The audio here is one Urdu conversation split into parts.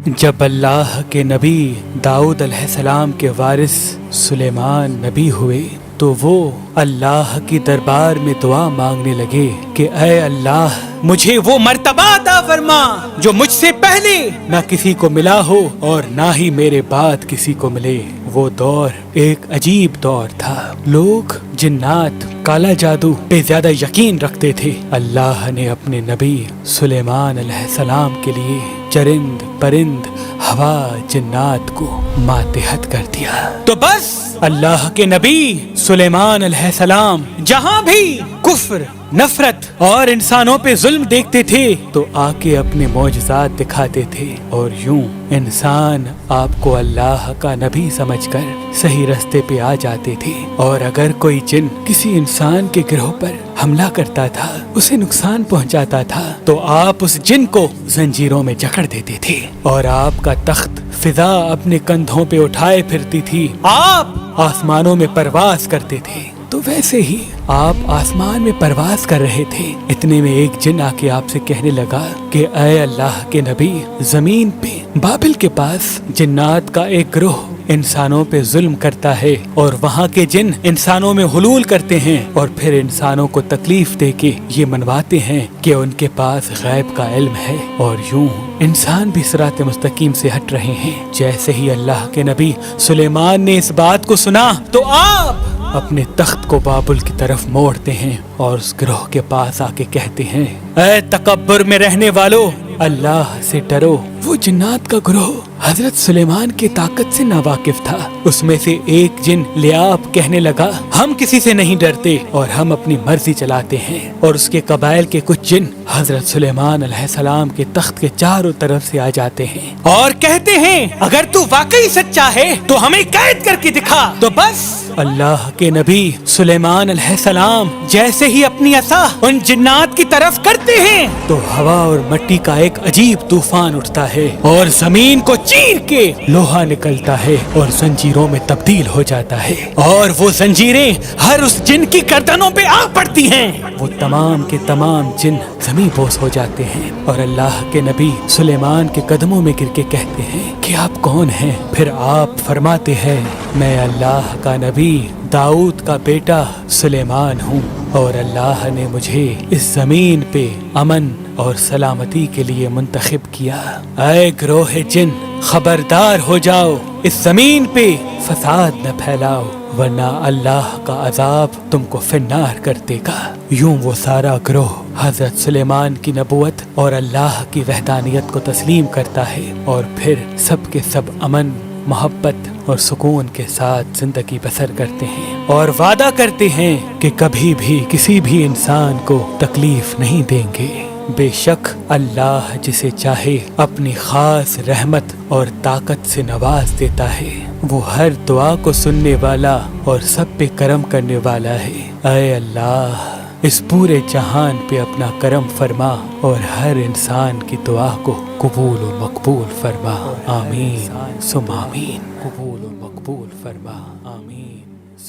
جب اللہ کے نبی داؤد علیہ السلام کے وارث سلیمان نبی ہوئے تو وہ اللہ کی دربار میں دعا مانگنے لگے کہ اے اللہ مجھے وہ مرتبہ عطا فرما جو مجھ سے پہلے نہ کسی کو ملا ہو اور نہ ہی میرے بعد کسی کو ملے۔ وہ دور ایک عجیب دور تھا، لوگ جنات کالا جادو پہ زیادہ یقین رکھتے تھے۔ اللہ نے اپنے نبی سلیمان علیہ السلام کے لیے چرند پرند ہوا جنات کو ماتحت کر دیا۔ تو بس اللہ کے نبی سلیمان علیہ السلام جہاں بھی کفر نفرت اور انسانوں پہ ظلم دیکھتے تھے تو آ کے اپنے معجزات دکھاتے تھے، اور یوں انسان آپ کو اللہ کا نبی سمجھ کر صحیح راستے پہ آ جاتے تھے۔ اور اگر کوئی جن کسی انسان کے گروہ پر حملہ کرتا تھا، اسے نقصان پہنچاتا تھا، تو آپ اس جن کو زنجیروں میں جکڑ دیتے تھے اور آپ کا تخت فضا اپنے کندھوں پہ اٹھائے پھرتی تھی، آپ آسمانوں میں پرواز کرتے تھے۔ تو ویسے ہی آپ آسمان میں پرواز کر رہے تھے، اتنے میں ایک جن آ کے آپ سے کہنے لگا کہ اے اللہ کے نبی، زمین پہ بابل کے پاس جنات کا ایک گروہ انسانوں پہ ظلم کرتا ہے، اور وہاں کے جن انسانوں میں حلول کرتے ہیں اور پھر انسانوں کو تکلیف دے کے یہ منواتے ہیں کہ ان کے پاس غیب کا علم ہے، اور یوں انسان بھی صراط مستقیم سے ہٹ رہے ہیں۔ جیسے ہی اللہ کے نبی سلیمان نے اس بات کو سنا تو آپ اپنے تخت کو بابل کی طرف موڑتے ہیں اور اس گروہ کے پاس آ کے کہتے ہیں، اے تکبر میں رہنے والو، اللہ سے ڈرو۔ وہ جنات کا گروہ حضرت سلیمان کی طاقت سے ناواقف تھا۔ اس میں سے ایک جن لیاب کہنے لگا، ہم کسی سے نہیں ڈرتے اور ہم اپنی مرضی چلاتے ہیں، اور اس کے قبائل کے کچھ جن حضرت سلیمان علیہ السلام کے تخت کے چاروں طرف سے آ جاتے ہیں اور کہتے ہیں، اگر تو واقعی سچا ہے تو ہمیں قید کر کے دکھا۔ تو بس اللہ کے نبی سلیمان علیہ السلام جیسے ہی اپنی عصا ان جنات کی طرف کرتے ہیں تو ہوا اور مٹی کا ایک عجیب طوفان اٹھتا ہے اور زمین کو چیر کے لوہا نکلتا ہے اور زنجیروں میں تبدیل ہو جاتا ہے، اور وہ زنجیریں ہر اس جن کی گردنوں پہ آ پڑتی ہیں۔ وہ تمام کے تمام جن زمین بوس ہو جاتے ہیں، اور اللہ کے نبی سلیمان کے قدموں میں گر کے کہتے ہیں کہ آپ کون ہیں؟ پھر آپ فرماتے ہیں، میں اللہ کا نبی داؤد کا بیٹا سلیمان ہوں، اور اللہ نے مجھے اس زمین پہ امن اور سلامتی کے لیے منتخب کیا۔ اے گروہ جن، خبردار ہو جاؤ، اس زمین پہ فساد نہ پھیلاؤ، ورنہ اللہ کا عذاب تم کو فنار کر دے گا۔ یوں وہ سارا گروہ حضرت سلیمان کی نبوت اور اللہ کی وحدانیت کو تسلیم کرتا ہے، اور پھر سب کے سب امن محبت اور سکون کے ساتھ زندگی بسر کرتے ہیں، اور وعدہ کرتے ہیں کہ کبھی بھی کسی بھی انسان کو تکلیف نہیں دیں گے۔ بے شک اللہ جسے چاہے اپنی خاص رحمت اور طاقت سے نواز دیتا ہے، وہ ہر دعا کو سننے والا اور سب پہ کرم کرنے والا ہے۔ اے اللہ، اس پورے جہان پہ اپنا کرم فرما اور ہر انسان کی دعا کو قبول و مقبول فرما، آمین ثم آمین۔ قبول و مقبول فرما، آمین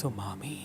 ثم آمین۔